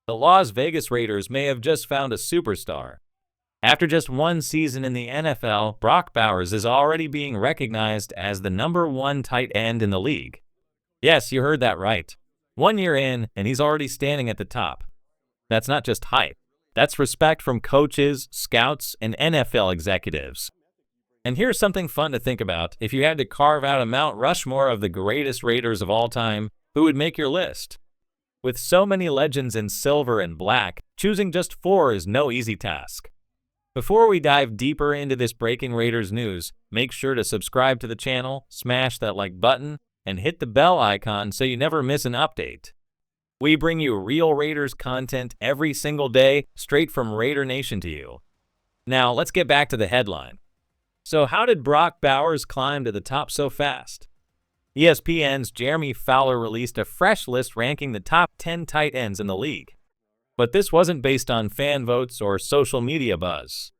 the Las Vegas Raiders may have just found a superstar. After just one season in the NFL, Brock Bowers is already being recognized as the #1 tight end in the league. Yes, you heard that right. 1 year in, and he's already standing at the top. That's not just hype. That's respect from coaches, scouts, and NFL executives. And here's something fun to think about. If you had to carve out a Mount Rushmore of the greatest Raiders of all time, who would make your list? With so many legends in silver and black, choosing just 4 is no easy task. Before we dive deeper into this breaking Raiders news, make sure to subscribe to the channel, smash that like button, and hit the bell icon so you never miss an update. We bring you real Raiders content every single day, straight from Raider Nation to you. Now, let's get back to the headline. So how did Brock Bowers climb to the top so fast? ESPN's Jeremy Fowler released a fresh list ranking the top 10 tight ends in the league. But this wasn't based on fan votes or social media buzz.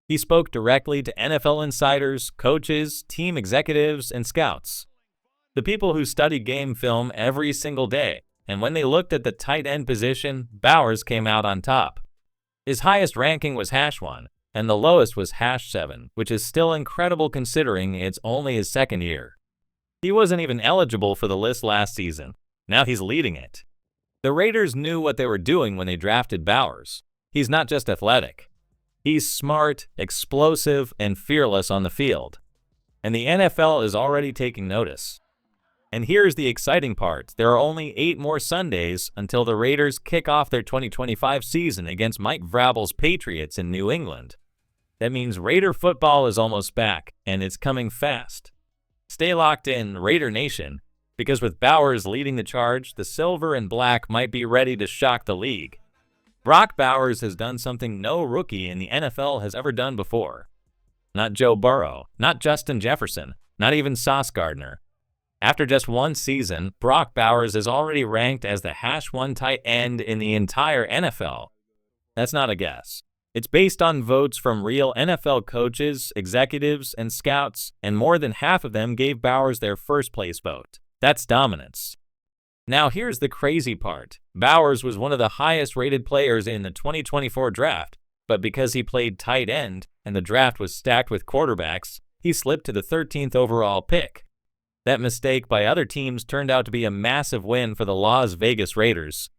He spoke directly to NFL insiders, coaches, team executives, and scouts. The people who study game film every single day, and when they looked at the tight end position, Bowers came out on top. His highest ranking was #1, and the lowest was #7, which is still incredible considering it's only his second year. He wasn't even eligible for the list last season. Now he's leading it. The Raiders knew what they were doing when they drafted Bowers. He's not just athletic. He's smart, explosive, and fearless on the field. And the NFL is already taking notice. And here's the exciting part. There are only 8 more Sundays until the Raiders kick off their 2025 season against Mike Vrabel's Patriots in New England. That means Raider football is almost back, and it's coming fast. Stay locked in, Raider Nation, because with Bowers leading the charge, the silver and black might be ready to shock the league. Brock Bowers has done something no rookie in the NFL has ever done before. Not Joe Burrow, not Justin Jefferson, not even Sauce Gardner. After just one season, Brock Bowers is already ranked as the #1 tight end in the entire NFL. That's not a guess. It's based on votes from real NFL coaches, executives, and scouts, and more than half of them gave Bowers their first-place vote. That's dominance. Now here's the crazy part. Bowers was one of the highest-rated players in the 2024 draft, but because he played tight end and the draft was stacked with quarterbacks, he slipped to the 13th overall pick. That mistake by other teams turned out to be a massive win for the Las Vegas Raiders.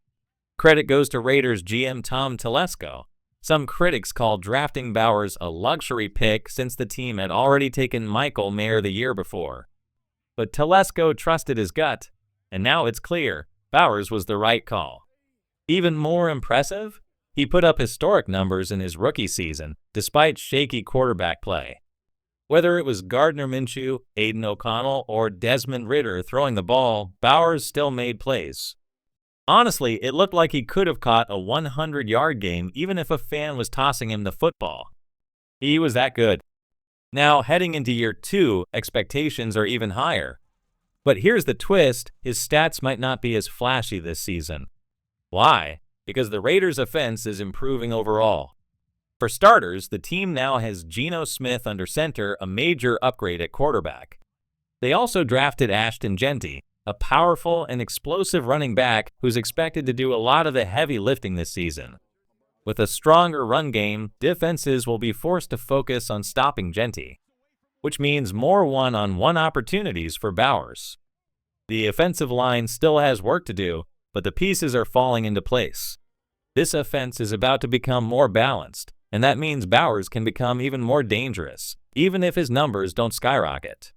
Credit goes to Raiders GM Tom Telesco. Some critics called drafting Bowers a luxury pick since the team had already taken Michael Mayer the year before. But Telesco trusted his gut, and now it's clear Bowers was the right call. Even more impressive, he put up historic numbers in his rookie season, despite shaky quarterback play. Whether it was Gardner Minshew, Aidan O'Connell, or Desmond Ridder throwing the ball, Bowers still made plays. Honestly, it looked like he could have caught a 100-yard game even if a fan was tossing him the football. He was that good. Now, heading into year 2, expectations are even higher. But here's the twist, his stats might not be as flashy this season. Why? Because the Raiders' offense is improving overall. For starters, the team now has Geno Smith under center, a major upgrade at quarterback. They also drafted Ashton, Jeanty, a powerful and explosive running back who's expected to do a lot of the heavy lifting this season. With a stronger run game, defenses will be forced to focus on stopping Jeanty, which means more one-on-one opportunities for Bowers. The offensive line still has work to do, but the pieces are falling into place. This offense is about to become more balanced, and that means Bowers can become even more dangerous, even if his numbers don't skyrocket.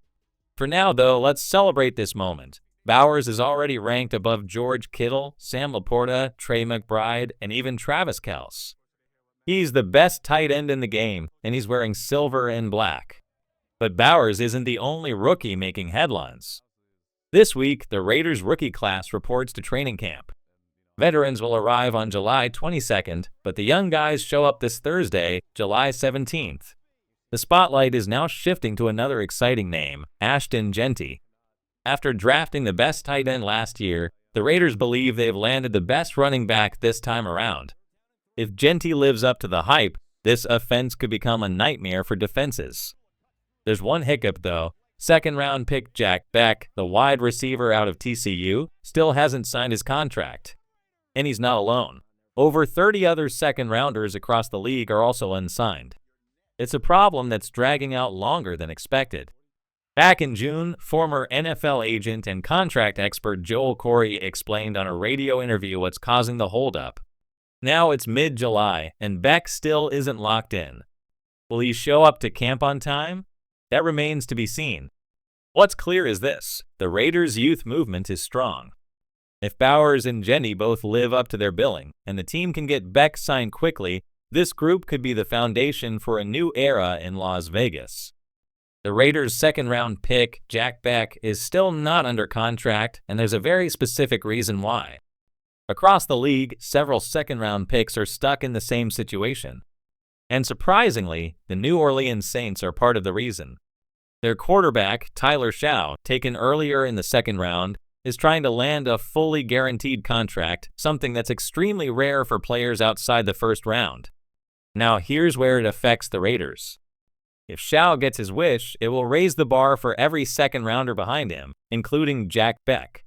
For now, though, let's celebrate this moment. Bowers is already ranked above George Kittle, Sam Laporta, Trey McBride, and even Travis Kelce. He's the best tight end in the game, and he's wearing silver and black. But Bowers isn't the only rookie making headlines. This week, the Raiders rookie class reports to training camp. Veterans will arrive on July 22nd, but the young guys show up this Thursday, July 17th. The spotlight is now shifting to another exciting name, Ashton Jeanty. After drafting the best tight end last year, the Raiders believe they've landed the best running back this time around. If Jeanty lives up to the hype, this offense could become a nightmare for defenses. There's one hiccup though. Second-round pick Jack Beck, the wide receiver out of TCU, still hasn't signed his contract. And he's not alone. Over 30 other second-rounders across the league are also unsigned. It's a problem that's dragging out longer than expected. Back in June, former NFL agent and contract expert Joel Corey explained on a radio interview what's causing the holdup. Now it's mid-July, and Beck still isn't locked in. Will he show up to camp on time? That remains to be seen. What's clear is this: the Raiders' youth movement is strong. If Bowers and Jeanty both live up to their billing, and the team can get Beck signed quickly, this group could be the foundation for a new era in Las Vegas. The Raiders' second-round pick, Jack Beck, is still not under contract, and there's a very specific reason why. Across the league, several second-round picks are stuck in the same situation. And surprisingly, the New Orleans Saints are part of the reason. Their quarterback, Tyler Shaw, taken earlier in the second round, is trying to land a fully guaranteed contract, something that's extremely rare for players outside the first round. Now here's where it affects the Raiders. If Shaw gets his wish, it will raise the bar for every second rounder behind him, including Jack Beck.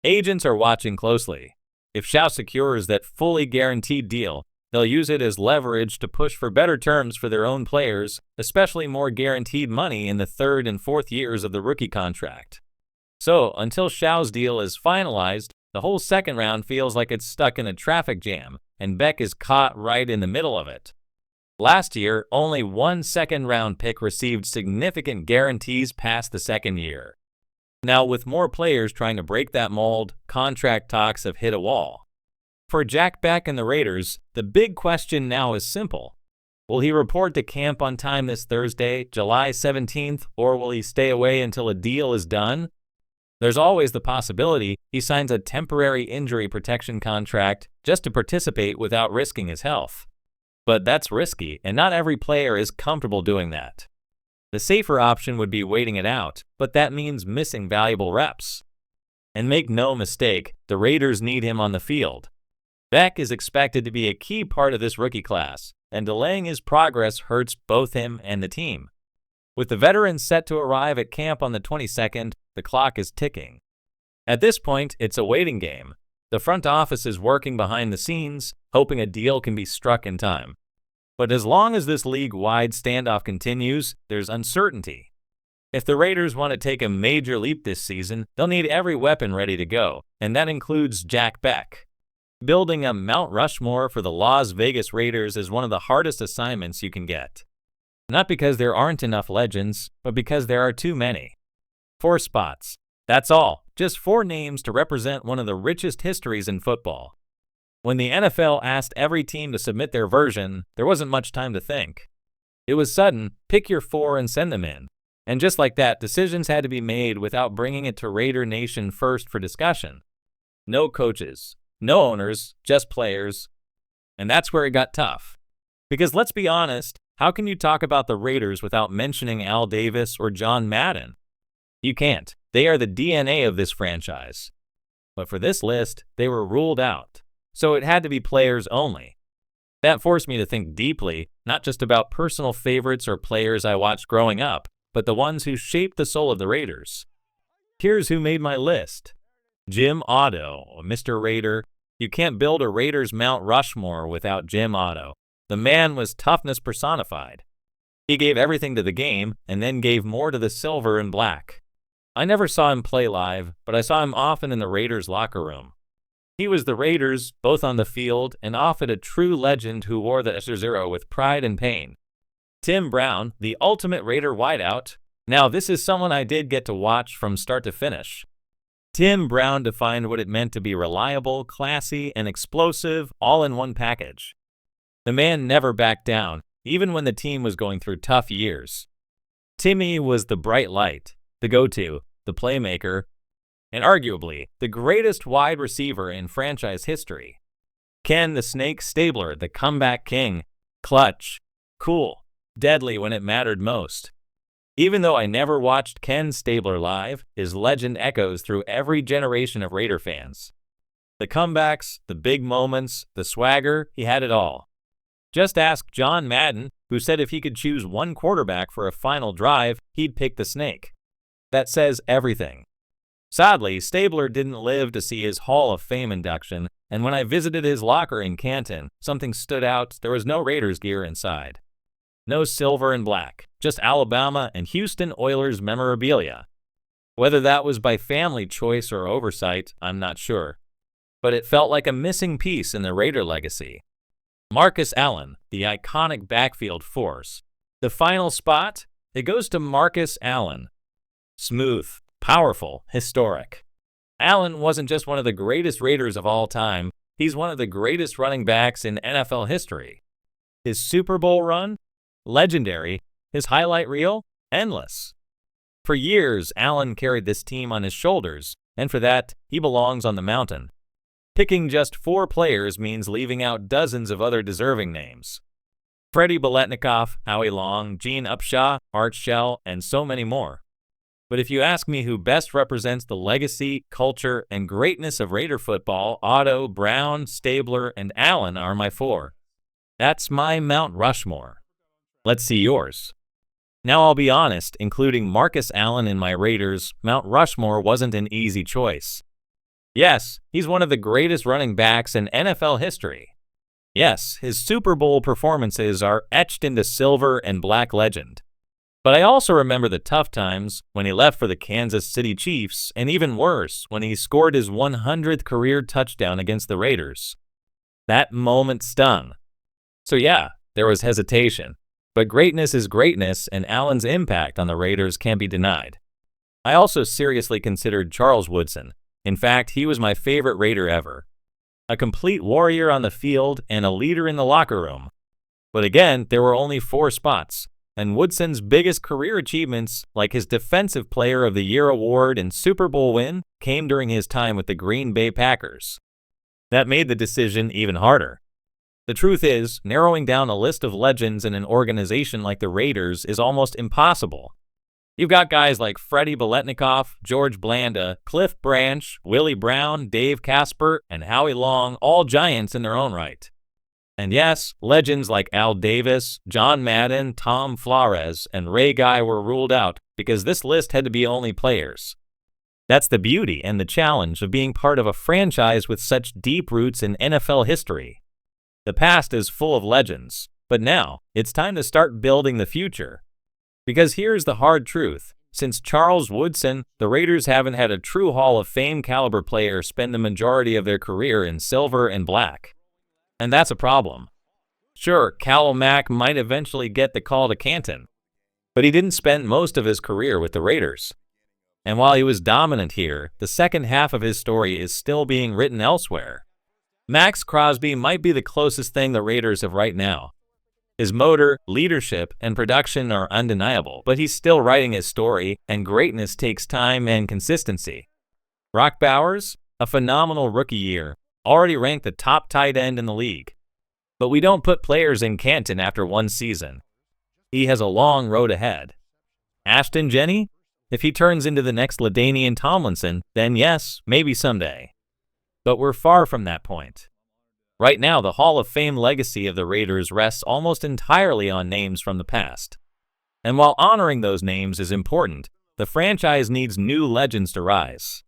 Agents are watching closely. If Shaw secures that fully guaranteed deal, they'll use it as leverage to push for better terms for their own players, especially more guaranteed money in the third and fourth years of the rookie contract. So, until Shaw's deal is finalized, the whole second round feels like it's stuck in a traffic jam, and Beck is caught right in the middle of it. Last year, only one second-round pick received significant guarantees past the second year. Now, with more players trying to break that mold, contract talks have hit a wall. For Jack Beck and the Raiders, the big question now is simple. Will he report to camp on time this Thursday, July 17th, or will he stay away until a deal is done? There's always the possibility he signs a temporary injury protection contract just to participate without risking his health. But that's risky, and not every player is comfortable doing that. The safer option would be waiting it out, but that means missing valuable reps. And make no mistake, the Raiders need him on the field. Beck is expected to be a key part of this rookie class, and delaying his progress hurts both him and the team. With the veterans set to arrive at camp on the 22nd, the clock is ticking. At this point, it's a waiting game. The front office is working behind the scenes, hoping a deal can be struck in time. But as long as this league-wide standoff continues, there's uncertainty. If the Raiders want to take a major leap this season, they'll need every weapon ready to go, and that includes Jack Beck. Building a Mount Rushmore for the Las Vegas Raiders is one of the hardest assignments you can get. Not because there aren't enough legends, but because there are too many. 4 spots. That's all. Just 4 names to represent one of the richest histories in football. When the NFL asked every team to submit their version, there wasn't much time to think. It was sudden, pick your 4 and send them in. And just like that, decisions had to be made without bringing it to Raider Nation first for discussion. No coaches, no owners, just players. And that's where it got tough. Because let's be honest, how can you talk about the Raiders without mentioning Al Davis or John Madden? You can't. They are the DNA of this franchise. But for this list, they were ruled out. So it had to be players only. That forced me to think deeply, not just about personal favorites or players I watched growing up, but the ones who shaped the soul of the Raiders. Here's who made my list. Jim Otto, Mr. Raider. You can't build a Raiders Mount Rushmore without Jim Otto. The man was toughness personified. He gave everything to the game, and then gave more to the silver and black. I never saw him play live, but I saw him often in the Raiders locker room. He was the Raiders, both on the field and off it, a true legend who wore the SR0 with pride and pain. Tim Brown, the ultimate Raider wideout. Now this is someone I did get to watch from start to finish. Tim Brown defined what it meant to be reliable, classy, and explosive, all in one package. The man never backed down, even when the team was going through tough years. Timmy was the bright light, the go-to, the playmaker, and arguably the greatest wide receiver in franchise history. Ken the Snake Stabler, the comeback king, clutch, cool, deadly when it mattered most. Even though I never watched Ken Stabler live, his legend echoes through every generation of Raider fans. The comebacks, the big moments, the swagger, he had it all. Just ask John Madden, who said if he could choose one quarterback for a final drive, he'd pick the Snake. That says everything. Sadly, Stabler didn't live to see his Hall of Fame induction, and when I visited his locker in Canton, something stood out. There was no Raiders gear inside. No silver and black, just Alabama and Houston Oilers memorabilia. Whether that was by family choice or oversight, I'm not sure. But it felt like a missing piece in the Raider legacy. Marcus Allen, the iconic backfield force. The final spot? It goes to Marcus Allen. Smooth, powerful, historic. Allen wasn't just one of the greatest Raiders of all time, he's one of the greatest running backs in NFL history. His Super Bowl run? Legendary. His highlight reel? Endless. For years, Allen carried this team on his shoulders, and for that, he belongs on the mountain. Picking just 4 players means leaving out dozens of other deserving names. Freddie Biletnikoff, Howie Long, Gene Upshaw, Art Shell, and so many more. But if you ask me who best represents the legacy, culture, and greatness of Raider football, Otto, Brown, Stabler, and Allen are my 4. That's my Mount Rushmore. Let's see yours. Now I'll be honest, including Marcus Allen in my Raiders, Mount Rushmore wasn't an easy choice. Yes, he's one of the greatest running backs in NFL history. Yes, his Super Bowl performances are etched into silver and black legend. But I also remember the tough times when he left for the Kansas City Chiefs, and even worse, when he scored his 100th career touchdown against the Raiders. That moment stung. So yeah, there was hesitation. But greatness is greatness, and Allen's impact on the Raiders can't be denied. I also seriously considered Charles Woodson. In fact, he was my favorite Raider ever. A complete warrior on the field and a leader in the locker room. But again, there were only 4 spots, and Woodson's biggest career achievements, like his Defensive Player of the Year award and Super Bowl win, came during his time with the Green Bay Packers. That made the decision even harder. The truth is, narrowing down a list of legends in an organization like the Raiders is almost impossible. You've got guys like Freddie Biletnikoff, George Blanda, Cliff Branch, Willie Brown, Dave Casper, and Howie Long, all giants in their own right. And yes, legends like Al Davis, John Madden, Tom Flores, and Ray Guy were ruled out because this list had to be only players. That's the beauty and the challenge of being part of a franchise with such deep roots in NFL history. The past is full of legends, but now it's time to start building the future. Because here's the hard truth. Since Charles Woodson, the Raiders haven't had a true Hall of Fame caliber player spend the majority of their career in silver and black. And that's a problem. Sure, Khalil Mack might eventually get the call to Canton, but he didn't spend most of his career with the Raiders. And while he was dominant here, the second half of his story is still being written elsewhere. Maxx Crosby might be the closest thing the Raiders have right now. His motor, leadership, and production are undeniable, but he's still writing his story, and greatness takes time and consistency. Brock Bowers, a phenomenal rookie year, already ranked the top tight end in the league. But we don't put players in Canton after one season. He has a long road ahead. Ashton Jeanty? If he turns into the next LaDainian Tomlinson, then yes, maybe someday. But we're far from that point. Right now, the Hall of Fame legacy of the Raiders rests almost entirely on names from the past. And while honoring those names is important, the franchise needs new legends to rise.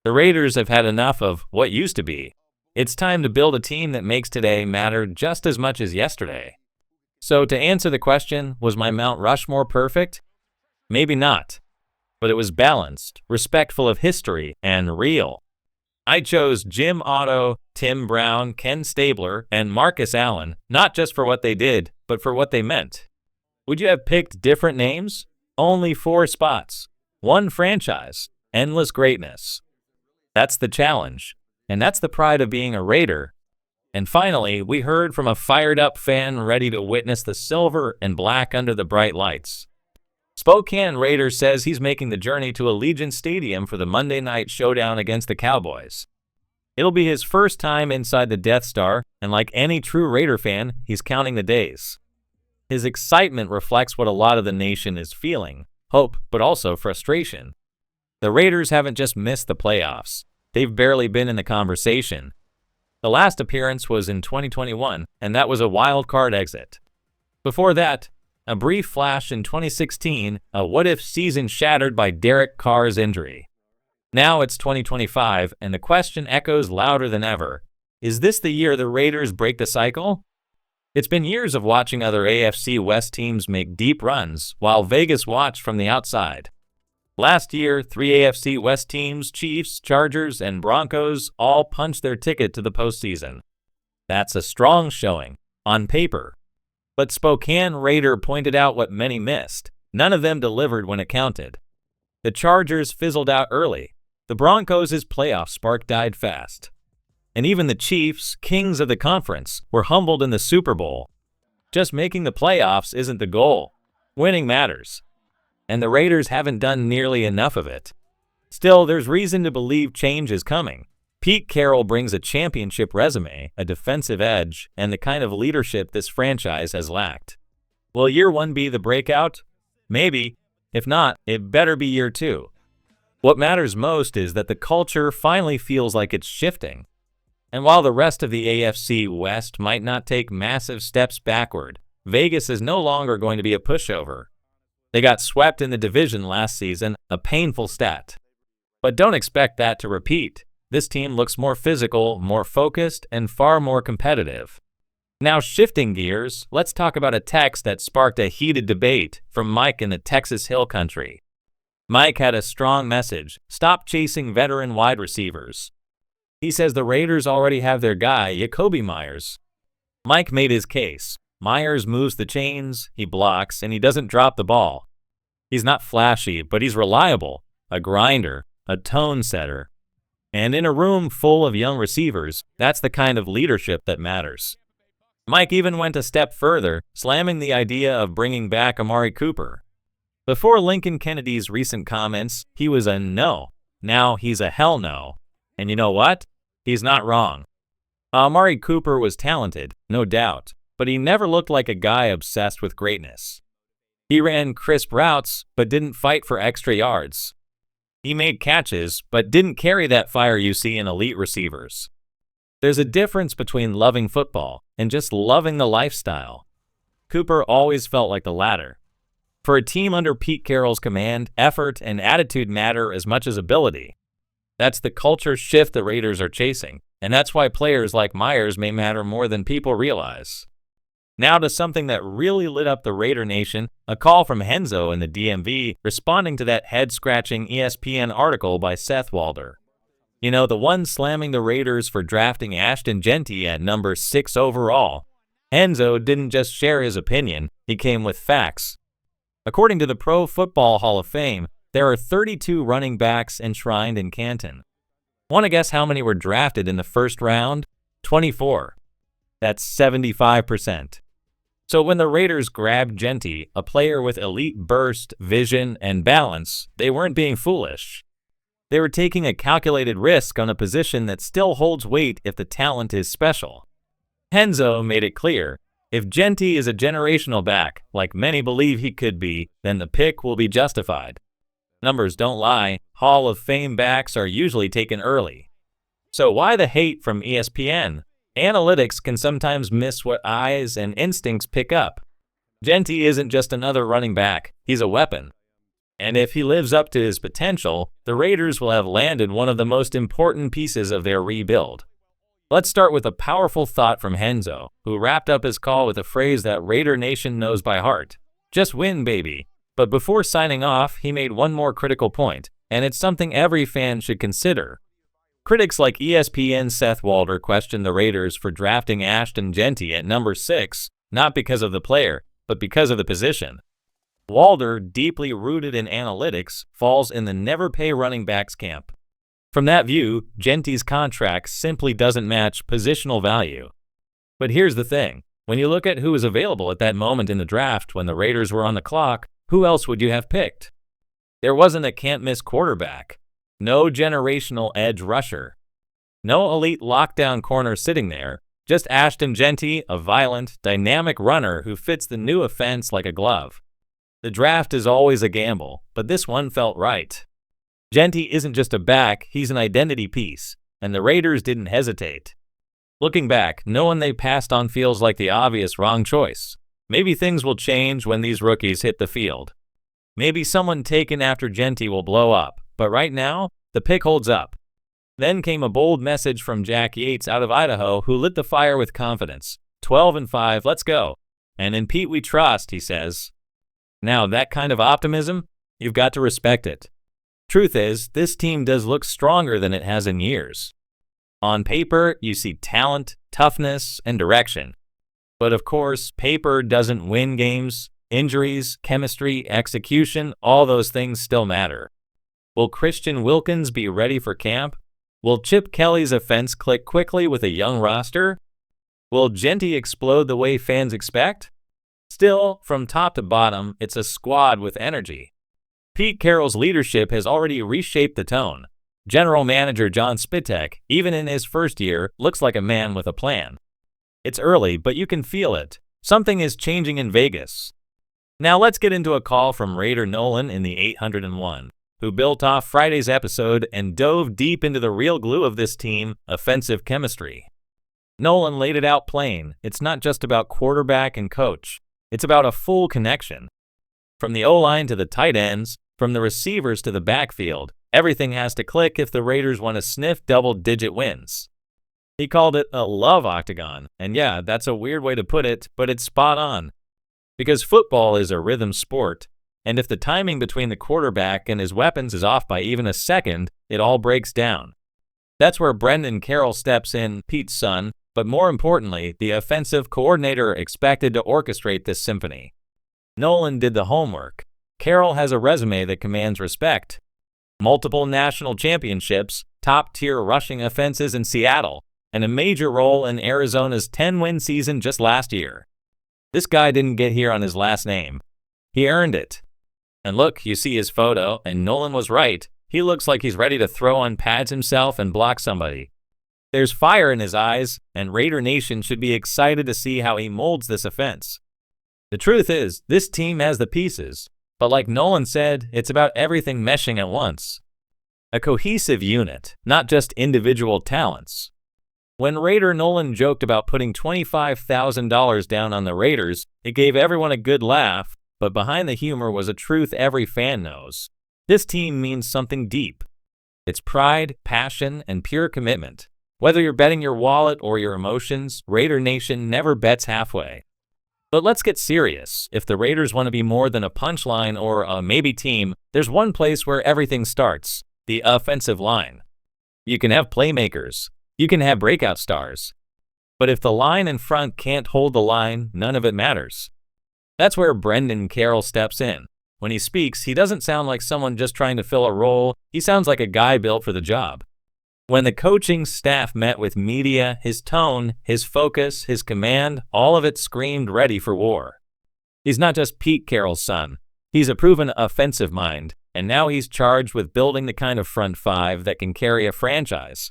The Raiders have had enough of what used to be. It's time to build a team that makes today matter just as much as yesterday. So to answer the question, was my Mount Rushmore perfect? Maybe not. But it was balanced, respectful of history, and real. I chose Jim Otto, Tim Brown, Ken Stabler, and Marcus Allen, not just for what they did, but for what they meant. Would you have picked different names? Only 4 spots. 1 franchise. Endless greatness. That's the challenge. And that's the pride of being a Raider. And finally, we heard from a fired-up fan ready to witness the silver and black under the bright lights. Spokane Raider says he's making the journey to Allegiant Stadium for the Monday night showdown against the Cowboys. It'll be his first time inside the Death Star, and like any true Raider fan, he's counting the days. His excitement reflects what a lot of the nation is feeling, hope, but also frustration. The Raiders haven't just missed the playoffs. They've barely been in the conversation. The last appearance was in 2021, and that was a wild card exit. Before that, a brief flash in 2016, a what-if season shattered by Derek Carr's injury. Now it's 2025, and the question echoes louder than ever. Is this the year the Raiders break the cycle? It's been years of watching other AFC West teams make deep runs, while Vegas watched from the outside. Last year, 3 AFC West teams, Chiefs, Chargers, and Broncos, all punched their ticket to the postseason. That's a strong showing, on paper. But Spokane Raider pointed out what many missed. None of them delivered when it counted. The Chargers fizzled out early. The Broncos' playoff spark died fast. And even the Chiefs, kings of the conference, were humbled in the Super Bowl. Just making the playoffs isn't the goal. Winning matters. And the Raiders haven't done nearly enough of it. Still, there's reason to believe change is coming. Pete Carroll brings a championship resume, a defensive edge, and the kind of leadership this franchise has lacked. Will year 1 be the breakout? Maybe. If not, it better be year 2. What matters most is that the culture finally feels like it's shifting. And while the rest of the AFC West might not take massive steps backward, Vegas is no longer going to be a pushover. They got swept in the division last season, a painful stat. But don't expect that to repeat. This team looks more physical, more focused, and far more competitive. Now shifting gears, let's talk about a text that sparked a heated debate from Mike in the Texas Hill Country. Mike had a strong message: stop chasing veteran wide receivers. He says the Raiders already have their guy, Jakobi Meyers. Mike made his case. Meyers moves the chains, he blocks, and he doesn't drop the ball. He's not flashy, but he's reliable, a grinder, a tone setter. And in a room full of young receivers, that's the kind of leadership that matters. Mike even went a step further, slamming the idea of bringing back Amari Cooper. Before Lincoln Kennedy's recent comments, he was a no. Now he's a hell no. And you know what? He's not wrong. Amari Cooper was talented, no doubt, but he never looked like a guy obsessed with greatness. He ran crisp routes, but didn't fight for extra yards. He made catches, but didn't carry that fire you see in elite receivers. There's a difference between loving football and just loving the lifestyle. Cooper always felt like the latter. For a team under Pete Carroll's command, effort and attitude matter as much as ability. That's the culture shift the Raiders are chasing, and that's why players like Meyers may matter more than people realize. Now to something that really lit up the Raider Nation, a call from Henzo in the DMV responding to that head-scratching ESPN article by Seth Walder. You know, the one slamming the Raiders for drafting Ashton Jeanty at number 6 overall. Henzo didn't just share his opinion, he came with facts. According to the Pro Football Hall of Fame, there are 32 running backs enshrined in Canton. Want to guess how many were drafted in the first round? 24. That's 75%. So when the Raiders grabbed Jeanty, a player with elite burst, vision, and balance, they weren't being foolish. They were taking a calculated risk on a position that still holds weight if the talent is special. Henzo made it clear, if Jeanty is a generational back, like many believe he could be, then the pick will be justified. Numbers don't lie. Hall of Fame backs are usually taken early. So why the hate from ESPN? Analytics can sometimes miss what eyes and instincts pick up. Jeanty isn't just another running back, he's a weapon. And if he lives up to his potential, the Raiders will have landed one of the most important pieces of their rebuild. Let's start with a powerful thought from Henzo, who wrapped up his call with a phrase that Raider Nation knows by heart. Just win, baby. But before signing off, he made one more critical point, and it's something every fan should consider. Critics like ESPN's Seth Walder questioned the Raiders for drafting Ashton Jeanty at number 6, not because of the player, but because of the position. Walder, deeply rooted in analytics, falls in the never pay running backs camp. From that view, Jeanty's contract simply doesn't match positional value. But here's the thing, when you look at who was available at that moment in the draft when the Raiders were on the clock, who else would you have picked? There wasn't a can't-miss quarterback. No generational edge rusher. No elite lockdown corner sitting there. Just Ashton Jeanty, a violent, dynamic runner who fits the new offense like a glove. The draft is always a gamble, but this one felt right. Jeanty isn't just a back, he's an identity piece, and the Raiders didn't hesitate. Looking back, no one they passed on feels like the obvious wrong choice. Maybe things will change when these rookies hit the field. Maybe someone taken after Jeanty will blow up, but right now, the pick holds up. Then came a bold message from Jack Yates out of Idaho, who lit the fire with confidence. 12-5, let's go. And in Pete we trust, he says. Now that kind of optimism, you've got to respect it. Truth is, this team does look stronger than it has in years. On paper, you see talent, toughness, and direction. But of course, paper doesn't win games. Injuries, chemistry, execution, all those things still matter. Will Christian Wilkins be ready for camp? Will Chip Kelly's offense click quickly with a young roster? Will Jeanty explode the way fans expect? Still, from top to bottom, it's a squad with energy. Pete Carroll's leadership has already reshaped the tone. General Manager John Spytek, even in his first year, looks like a man with a plan. It's early, but you can feel it. Something is changing in Vegas. Now let's get into a call from Raider Nolan in the 801, who built off Friday's episode and dove deep into the real glue of this team, offensive chemistry. Nolan laid it out plain. It's not just about quarterback and coach. It's about a full connection. From the O-line to the tight ends, from the receivers to the backfield, everything has to click if the Raiders want to sniff double-digit wins. He called it a love octagon, and yeah, that's a weird way to put it, but it's spot on. Because football is a rhythm sport, and if the timing between the quarterback and his weapons is off by even a second, it all breaks down. That's where Brendan Carroll steps in, Pete's son, but more importantly, the offensive coordinator expected to orchestrate this symphony. Nolan did the homework. Carroll has a resume that commands respect. Multiple national championships, top-tier rushing offenses in Seattle, and a major role in Arizona's 10-win season just last year. This guy didn't get here on his last name. He earned it. And look, you see his photo, and Nolan was right. He looks like he's ready to throw on pads himself and block somebody. There's fire in his eyes, and Raider Nation should be excited to see how he molds this offense. The truth is, this team has the pieces, but like Nolan said, it's about everything meshing at once. A cohesive unit, not just individual talents. When Raider Nolan joked about putting $25,000 down on the Raiders, it gave everyone a good laugh, but behind the humor was a truth every fan knows. This team means something deep. It's pride, passion, and pure commitment. Whether you're betting your wallet or your emotions, Raider Nation never bets halfway. But let's get serious. If the Raiders want to be more than a punchline or a maybe team, there's one place where everything starts: the offensive line. You can have playmakers. You can have breakout stars. But if the line in front can't hold the line, none of it matters. That's where Brendan Carroll steps in. When he speaks, he doesn't sound like someone just trying to fill a role. He sounds like a guy built for the job. When the coaching staff met with media, his tone, his focus, his command, all of it screamed ready for war. He's not just Pete Carroll's son. He's a proven offensive mind, and now he's charged with building the kind of front five that can carry a franchise.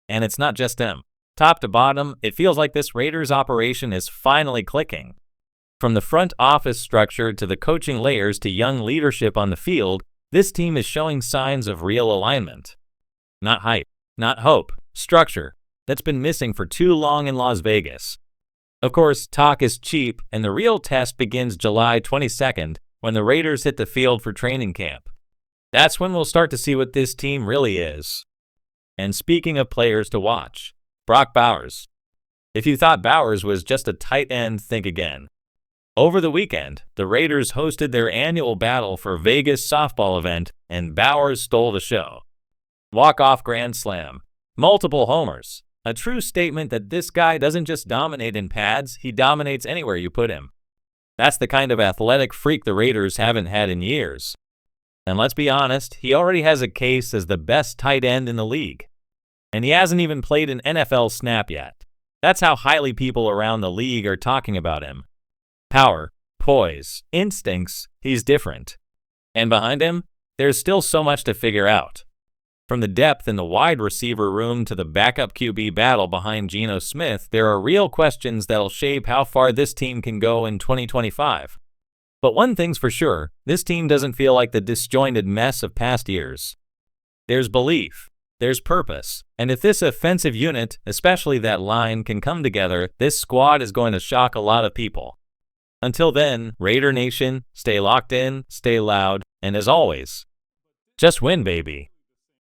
And it's not just him. Top to bottom, it feels like this Raiders operation is finally clicking. From the front office structure to the coaching layers to young leadership on the field, this team is showing signs of real alignment. Not hype, not hope, structure. That's been missing for too long in Las Vegas. Of course, talk is cheap, and the real test begins July 22nd when the Raiders hit the field for training camp. That's when we'll start to see what this team really is. And speaking of players to watch, Brock Bowers. If you thought Bowers was just a tight end, think again. Over the weekend, the Raiders hosted their annual Battle for Vegas softball event, and Bowers stole the show. Walk-off grand slam, multiple homers, a true statement that this guy doesn't just dominate in pads, he dominates anywhere you put him. That's the kind of athletic freak the Raiders haven't had in years. And let's be honest, he already has a case as the best tight end in the league. And he hasn't even played an NFL snap yet. That's how highly people around the league are talking about him. Power, poise, instincts, he's different. And behind him, there's still so much to figure out. From the depth in the wide receiver room to the backup QB battle behind Geno Smith, there are real questions that'll shape how far this team can go in 2025. But one thing's for sure, this team doesn't feel like the disjointed mess of past years. There's belief, there's purpose, and if this offensive unit, especially that line, can come together, this squad is going to shock a lot of people. Until then, Raider Nation, stay locked in, stay loud, and as always, just win, baby.